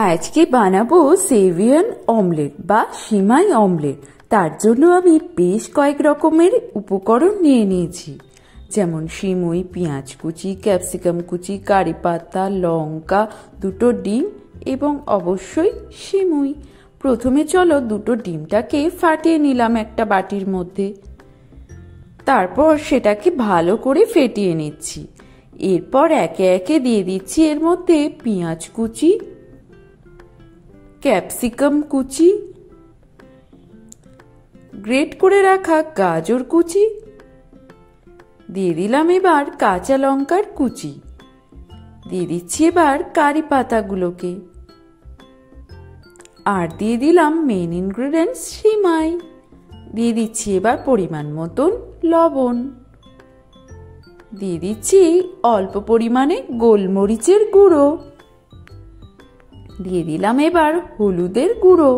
আজকে বানাবো Sevian omelette বা সিমাই অমলেট। তার জন্য আমি বেশ কয়েক রকমের উপকরণ নিয়ে নিয়েছি, যেমন সিমুই, পেঁয়াজ কুচি, ক্যাপসিকাম কুচি, কারি পাতা, লঙ্কা, দুটো ডিম এবং অবশ্যই সিমুই। প্রথমে চলো দুটো ডিমটাকে ফাটিয়ে নিলাম একটা বাটির মধ্যে। তারপর সেটাকে ভালো করে ফেটিয়ে নিচ্ছি। এরপর একে একে দিয়ে দিচ্ছি এর মধ্যে পেঁয়াজ কুচি, ক্যাপসিকাম কুচি, গ্রেট করে রাখা গাজর কুচি, দিয়ে দিলাম এবার কাঁচা লঙ্কার কুচি, দিয়ে দিচ্ছি এবার কারি পাতাগুলোকে, আর দিয়ে দিলাম মেন ইনগ্রেডিয়েন্টস সিমাই। দিয়ে দিচ্ছি এবার পরিমাণ মতন লবণ, দিয়ে দিচ্ছি অল্প পরিমাণে গোলমরিচের গুঁড়ো, দিয়ে দিলাম এবার হলুদের গুঁড়ো।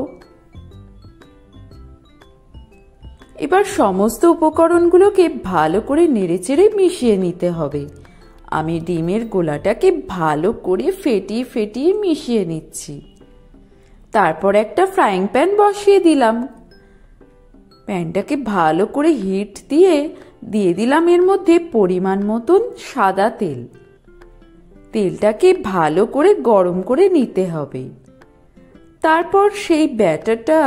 এবার সমস্ত উপকরণগুলোকে ভালো করে নেড়েচেড়ে মিশিয়ে নিতে হবে। আমি ডিমের গোলাটাকে ভালো করে ফেটিয়ে ফেটিয়ে মিশিয়ে নিচ্ছি। তারপর একটা ফ্রাইং প্যান বসিয়ে দিলাম। প্যানটাকে ভালো করে হিট দিয়ে দিলাম এর মধ্যে পরিমাণ মতন সাদা তেল। তেলটাকে ভালো করে গরম করে নিতে হবে। তারপর সেই ব্যাটারটা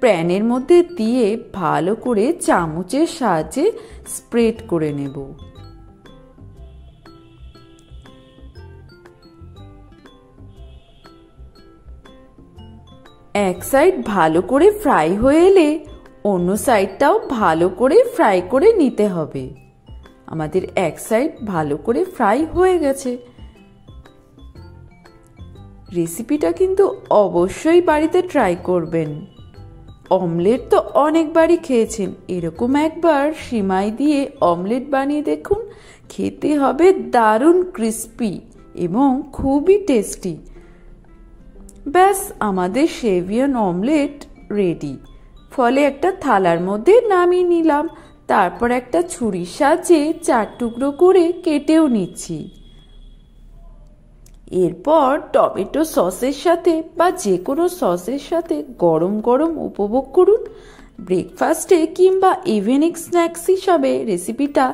প্যানের মধ্যে দিয়ে ভালো করে চামচের সাহায্যে স্প্রেড করে নেব। এক সাইড ভালো করে ফ্রাই হয়ে এলে অন্য সাইডটাও ভালো করে ফ্রাই করে নিতে হবে। আমাদের এক সাইড ভালো করে ফ্রাই হয়ে গেছে। রেসিপিটা কিন্তু অবশ্যই বাড়িতে ট্রাই করবেন। অমলেট তো অনেকবারই খেয়েছেন, এরকম একবার সিমাই দিয়ে অমলেট বানিয়ে দেখুন। খেতে হবে দারুণ ক্রিস্পি এবং খুবই টেস্টি। ব্যাস, আমাদের সেভিয়ান অমলেট রেডি। ফলে একটা থালার মধ্যে নামিয়ে নিলাম। তারপর একটা ছুরির সাহায্যে 4 টুকরো করে কেটেও নিচ্ছি। এরপর টমেটো সসের সাথে বা যে কোনো সসের সাথে গরম গরম উপভোগ করুন। ব্রেকফাস্টে কিংবা ইভিনিং স্ন্যাক্স হিসাবে রেসিপিটা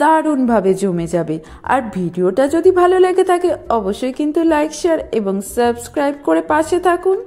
দারুণভাবে জমে যাবে। আর ভিডিওটা যদি ভালো লেগে থাকে অবশ্যই কিন্তু লাইক, শেয়ার এবং সাবস্ক্রাইব করে পাশে থাকুন।